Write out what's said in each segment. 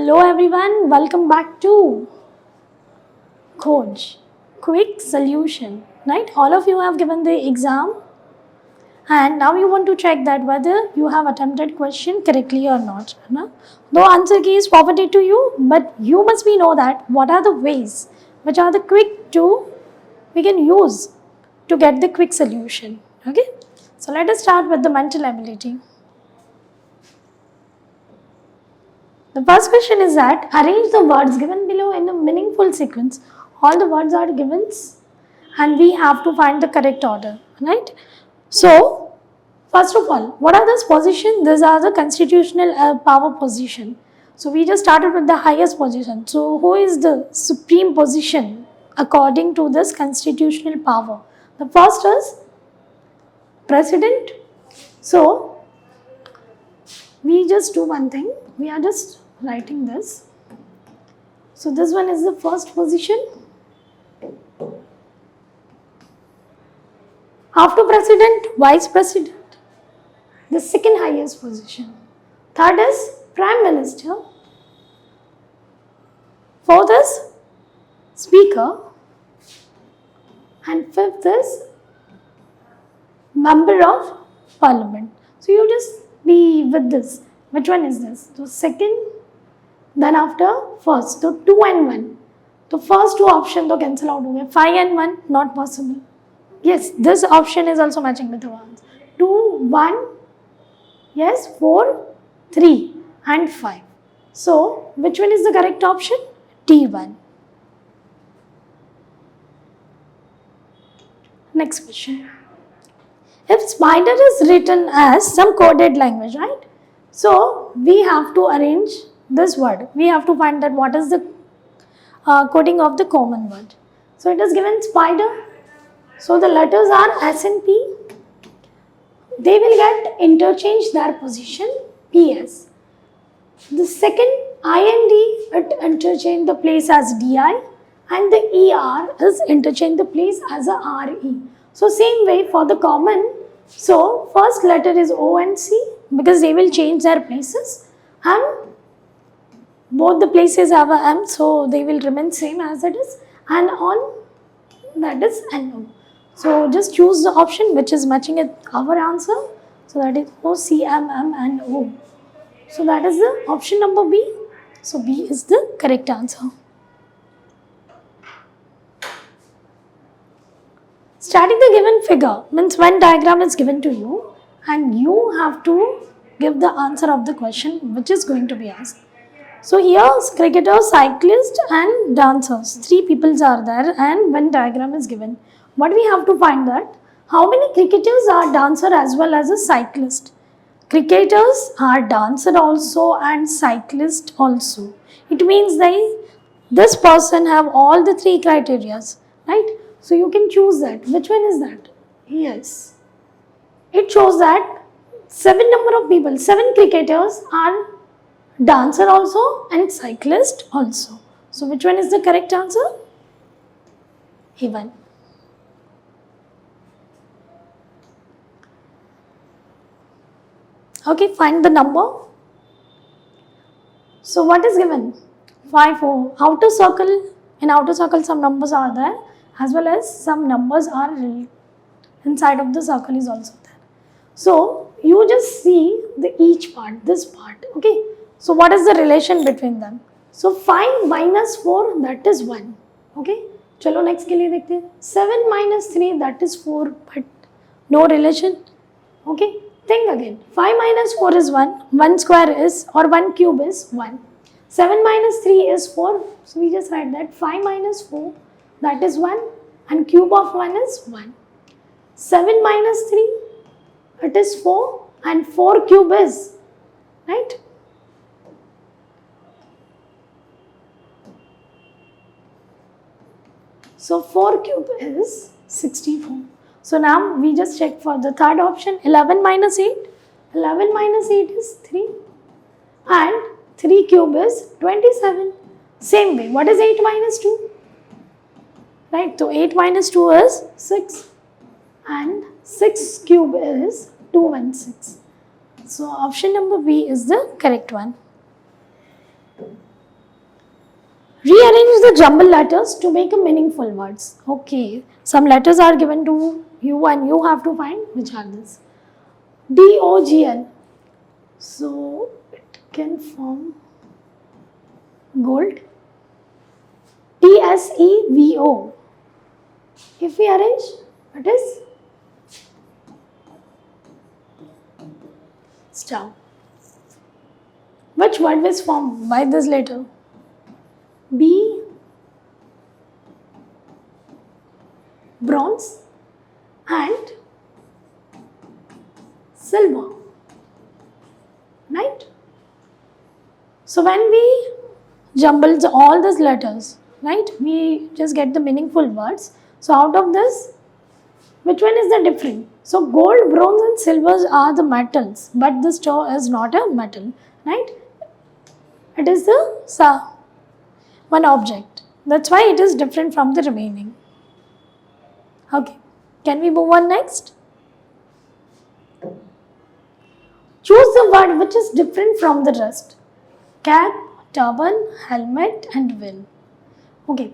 Hello everyone, welcome back to Khoj, quick solution, right? All of you have given the exam and now you want to check that whether you have attempted question correctly or not. No? Though answer key is forwarded to you, but you must be know that what are the ways which are the quick to we can use to get the quick solution. Okay, so let us start with the mental ability. The first question is that arrange the words given below in a meaningful sequence. All the words are given and we have to find the correct order, right? So, first of all, what are these positions? These are the constitutional power position. So, we just started with the highest position. So, who is the supreme position according to this constitutional power? The first is president. So, we just do one thing. We are just writing this. So this one is the first position. After president, vice president, the second highest position. Third is prime minister. Fourth is speaker. And fifth is member of parliament. So you just be with this. Which one is this? So second, then after first. So 2 and 1. The first two option to cancel out. 5 and 1 not possible. Yes, this option is also matching with the ones. 2, 1, yes, 4, 3 and 5. So which one is the correct option? D1. Next question. If spider is written as some coded language, right? So we have to arrange this word. We have to find that what is the coding of the common word. So it is given spider. So the letters are S and P. They will get interchange their position PS. The second I and D it interchange the place as DI and the ER is interchange the place as a RE. So same way for the common. So first letter is O and C because they will change their places and both the places have a M, so they will remain same as it is, and on that is NO. So just choose the option which is matching with our answer. So that is O, C, M, M and O. So that is the option number B. So B is the correct answer. Starting the given figure means when diagram is given to you and you have to give the answer of the question which is going to be asked. So here cricketer, cyclist and dancers. 3 peoples are there and when diagram is given. What we have to find that how many cricketers are dancer as well as a cyclist. Cricketers are dancer also and cyclist also. It means this person have all the 3 criterias, right? So you can choose that. Which one is that? Yes. It shows that 7 number of people, 7 cricketers are dancer also and cyclist also. So which one is the correct answer? A1. Okay, find the number. So what is given? 5, 4. Outer circle. In outer circle some numbers are there as well as some numbers are inside of the circle is also there. So you just see the each part, this part. Okay. So what is the relation between them? So 5 minus 4 that is 1. Okay. Chalo next के लिए देखते हैं. 7 minus 3 that is 4 but no relation. Okay. Think again. 5 minus 4 is 1. 1 square is or 1 cube is 1. 7 minus 3 is 4. So we just write that 5 minus 4 that is 1 and cube of 1 is 1. 7 minus 3 it is 4 and 4 cube is, right? So 4 cube is 64. So now we just check for the third option. 11 minus 8. 11 minus 8 is 3. And 3 cube is 27. Same way. What is 8 minus 2? Right. So 8 minus 2 is 6. And 6 cube is 216. So option number B is the correct one. Rearrange the jumbled letters to make a meaningful words. Okay, some letters are given to you and you have to find which are this. DOGL. So it can form gold. TSEVO. If we arrange, it is star. Which word is formed by this letter? B. Bronze and silver. Right? So when we jumble all these letters, right, we just get the meaningful words. So out of this, which one is the different? So gold, bronze and silver are the metals, but the straw is not a metal, right? It is the one object. That's why it is different from the remaining. Okay, can we move on next? Choose the word which is different from the rest. Cap, turban, helmet and will. Okay.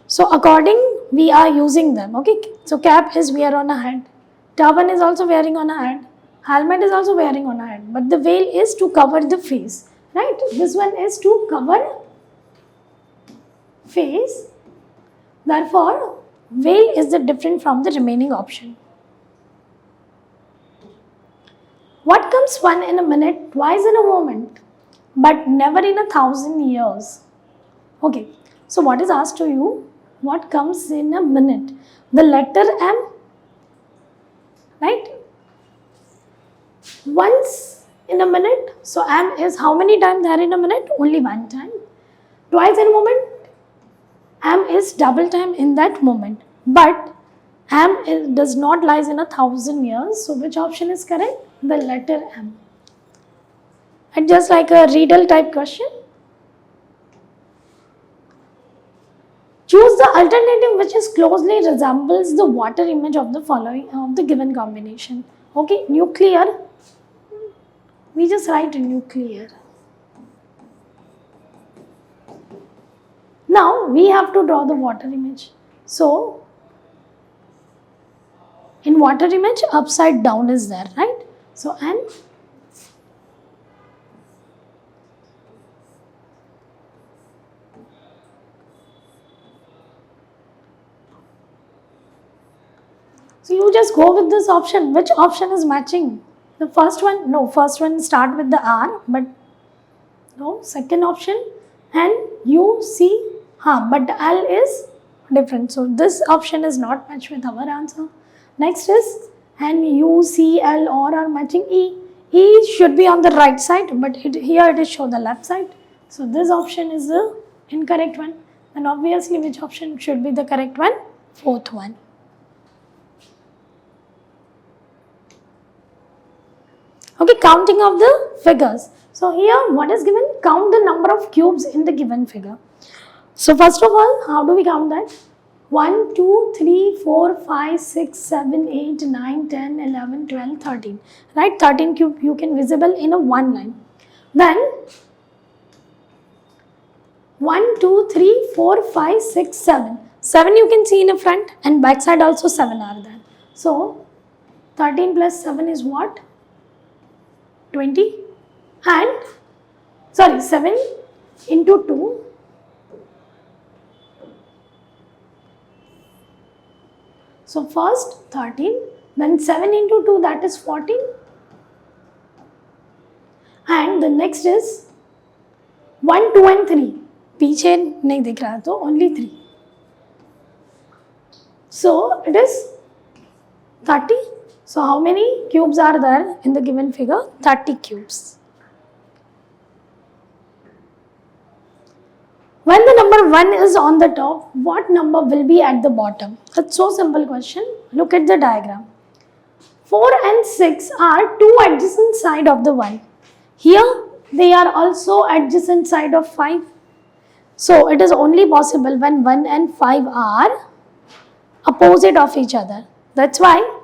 So according we are using them. Okay. So cap is wear on a head. Turban is also wearing on a head. Helmet is also wearing on a head. But the veil is to cover the face. Right. This one is to cover face. Therefore, veil is the different from the remaining option. What comes one in a minute, twice in a moment, but never in 1,000 years? Okay, so what is asked to you? What comes in a minute? The letter M, right? Once in a minute. So M is how many times there in a minute? Only one time. Twice in a moment. M is double time in that moment. But M does not lies in 1,000 years. So which option is correct? The letter M. And just like a riddle type question. Choose the alternative which is closely resembles the water image of the following of the given combination. Okay, nuclear. We just write nuclear. Now we have to draw the water image. So in water image, upside down is there, right? So N. So you just go with this option. Which option is matching? The first one? No, first one start with the R, but no, second option and U, C, but L is different. So this option is not matched with our answer. Next is N, U, C, L, or are matching E. E should be on the right side, but here it is show the left side. So this option is the incorrect one. And obviously which option should be the correct one? Fourth one. Okay, counting of the figures. So here what is given? Count the number of cubes in the given figure. So first of all, how do we count that? 1, 2, 3, 4, 5, 6, 7, 8, 9, 10, 11, 12, 13. Right? 13 cube you can visible in a one line. Then 1, 2, 3, 4, 5, 6, 7. 7 you can see in the front and back side also 7 are there. So 13 plus 7 is what? 20 and 7 into 2 so first 13 then 7 into 2 that is 14 and the next is 1, 2 and 3 पीछे नहीं दिख रहा तो only 3 so it is 30. So how many cubes are there in the given figure? 30 cubes. When the number 1 is on the top, what number will be at the bottom? It's so simple question. Look at the diagram. 4 and 6 are two adjacent side of the 1. Here they are also adjacent side of 5. So it is only possible when 1 and 5 are opposite of each other. That's why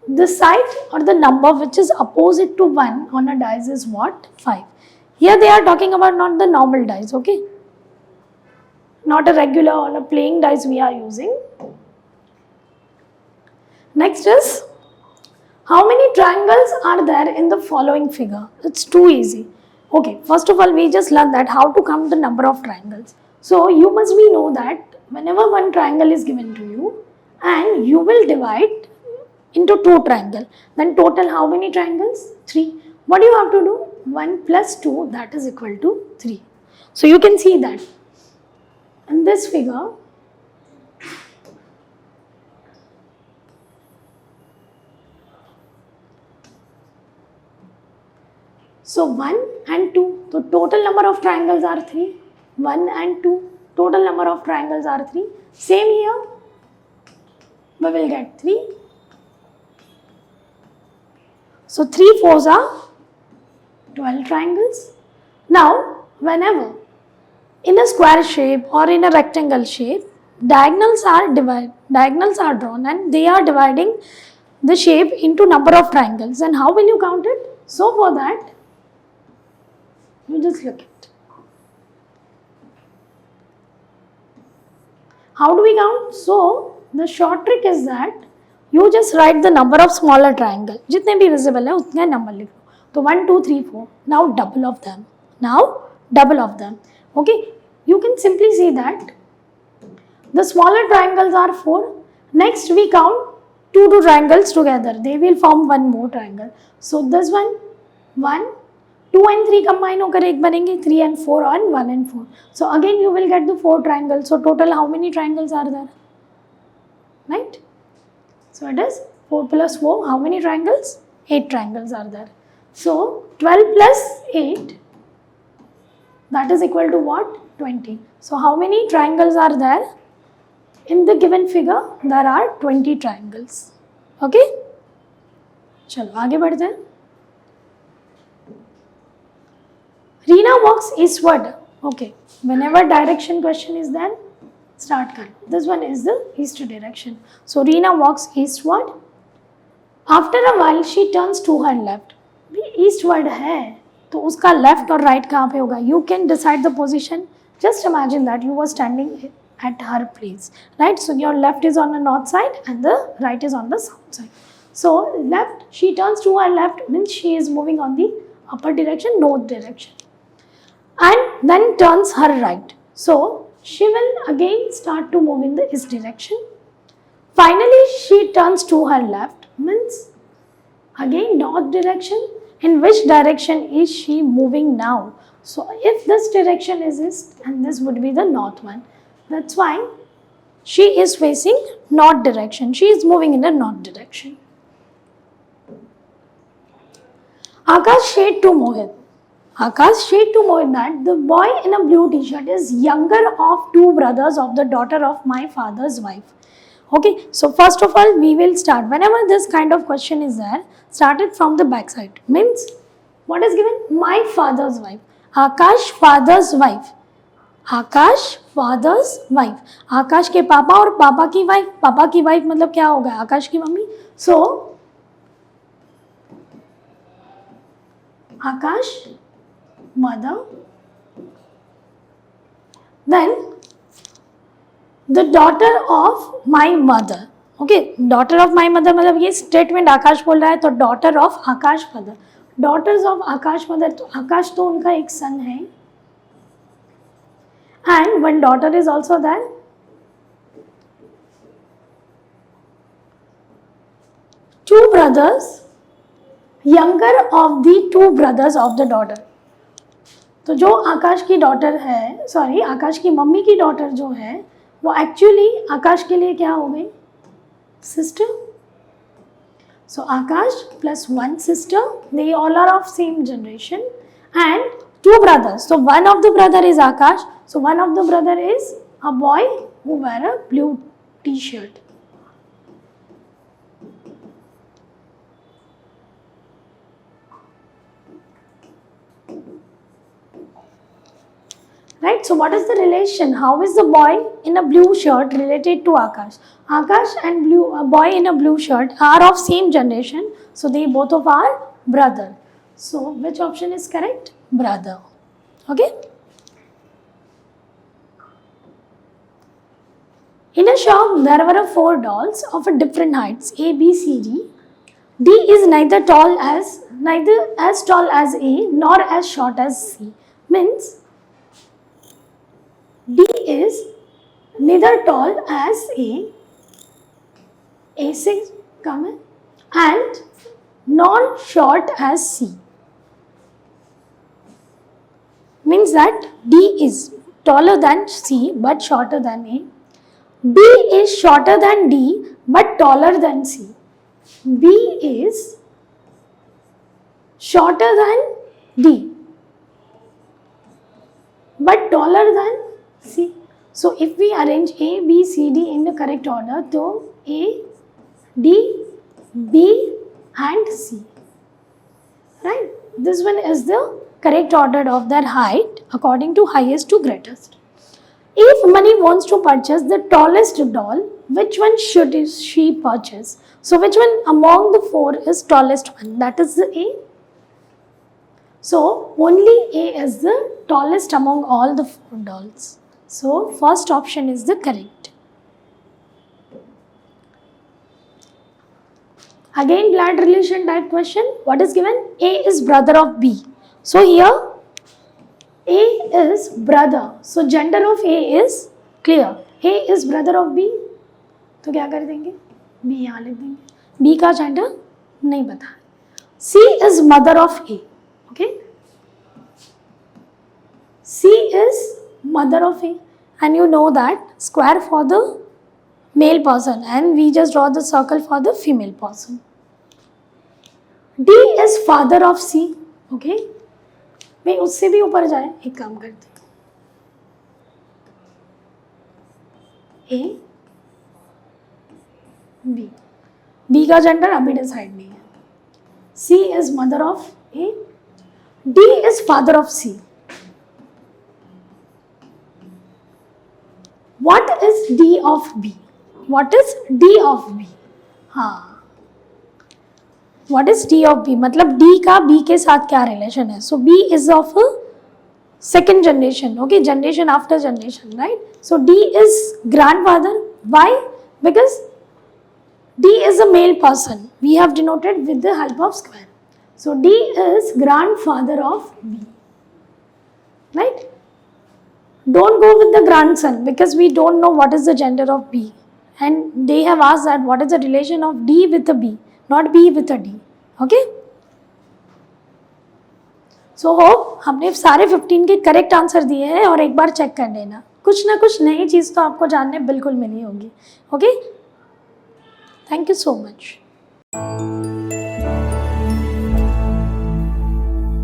the side or the number which is opposite to 1 on a dice is what? 5. Here they are talking about not the normal dice, okay? Not a regular or a playing dice we are using. Next is, how many triangles are there in the following figure? It's too easy. Okay, first of all, we just learned that how to count the number of triangles. So you must be know that whenever one triangle is given to you and you will divide into 2 triangles, then total how many triangles? 3. What do you have to do? 1 plus 2, that is equal to 3. So you can see that in this figure, so 1 and 2, the total number of triangles are 3. 1 and 2, total number of triangles are 3. Same here, we will get 3. So 3 fours are 12 triangles. Now, whenever in a square shape or in a rectangle shape, diagonals are drawn and they are dividing the shape into number of triangles. And how will you count it? So for that, you just look at. How do we count? So the short trick is that you just write the number of smaller triangle. जितने भी visible है उतने number लिख लो. तो 1, 2, 3, 4. Now double of them. Okay. You can simply see that the smaller triangles are 4. Next we count 2 triangles together. They will form one more triangle. So this one, 1, 2 and 3 combine होकर एक बनेंगे, 3 and 4 and 1 and 4. So again you will get the 4 triangles. So total how many triangles are there? Right? So it is 4 plus 4. How many triangles? 8 triangles are there. So 12 plus 8, that is equal to what? 20. So how many triangles are there? In the given figure, there are 20 triangles. Okay? चलो आगे बढ़ते हैं. Reena walks eastward. Okay. Whenever direction question is there, start कर. This one is the east direction. So Reena walks eastward. After a while, she turns to her left. Eastward है, तो उसका left और right कहाँ पे होगा? You can decide the position. Just imagine that you were standing at her place, right? So your left is on the north side and the right is on the south side. So left, she turns to her left means she is moving on the upper direction, north direction, and then turns her right. So she will again start to move in the east direction. Finally, she turns to her left means again north direction. In which direction is she moving now? So if this direction is east and this would be the north one, that's why she is facing north direction. She is moving in the north direction. Akash said to Mohit. Akash said to Mohit that the boy in a blue t-shirt is younger of 2 brothers of the daughter of my father's wife. Okay, so first of all, we will start. Whenever this kind of question is there, start it from the back side. Means, what is given? My father's wife. Akash father's wife. Akash father's wife. आकाश के पापा और पापा की wife. पापा की wife मतलब क्या होगा? आकाश की mummy. So, Akash mother. Then the daughter of my mother. Okay, daughter of my mother मतलब ये statement आकाश बोल रहा है, तो daughter of Akash mother. Daughters of Akash mother, तो आकाश तो उनका एक son है, and one daughter is also there. Two brothers, younger of the 2 brothers of the daughter. तो जो आकाश की डॉटर है, सॉरी आकाश की मम्मी की डॉटर जो है, वो एक्चुअली आकाश के लिए क्या हो गई? Sister. So Akash plus 1 sister, they all are of same generation, and 2 brothers. So one of the brother is Akash. So one of the brother is a boy who wear a blue t-shirt. Right, so what is the relation? How is the boy in a blue shirt related to Akash? Akash and a boy in a blue shirt are of same generation, so they both of are brother. So which option is correct? Brother. Okay. In a shop, there were 4 dolls of a different heights, A, B, C, D. D is neither as tall as A nor as short as C. Means D is neither tall as A6 come in, and nor short as C. Means that D is taller than C but shorter than A. B is shorter than D but taller than C. B is shorter than D but taller than C. So if we arrange A, B, C, D in the correct order, so A, D, B and C. Right? This one is the correct order of their height according to highest to greatest. If Mani wants to purchase the tallest doll, which one should she purchase? So which one among the 4 is tallest one? That is the A. So only A is the tallest among all the 4 dolls. So first option is the correct. Again blood relation type question. What is given? A is brother of B. So here A is brother. So gender of A is clear. A is brother of B. तो क्या कर देंगे? B यहाँ लिख देंगे. B का gender नहीं पता. C is mother of A. Okay. C is mother of A, and you know that square for the male person, and we just draw the circle for the female person. D is father of C. Okay. भाई उससे भी ऊपर जाए, एक काम करते A, B. B का gender अभी डिसाइड नहीं है. C is mother of A. D is father of C. What is D of B? What is D of B? हाँ. What is D of B? मतलब D का B के साथ क्या रिलेशन है? So B is of a second generation. Okay, generation after generation, right? So D is grandfather. Why? Because D is a male person. We have denoted with the help of square. So D is grandfather of B. Right? Don't go with the grandson because we don't know what is the gender of B. And they have asked that what is the relation of D with a B, not B with a D. Okay? So hope हमने सारे 15 के correct answer दिए हैं और एक बार check कर लेना. कुछ ना कुछ नई चीज़ तो आपको जानने बिल्कुल मिली होगी. Okay? Thank you so much.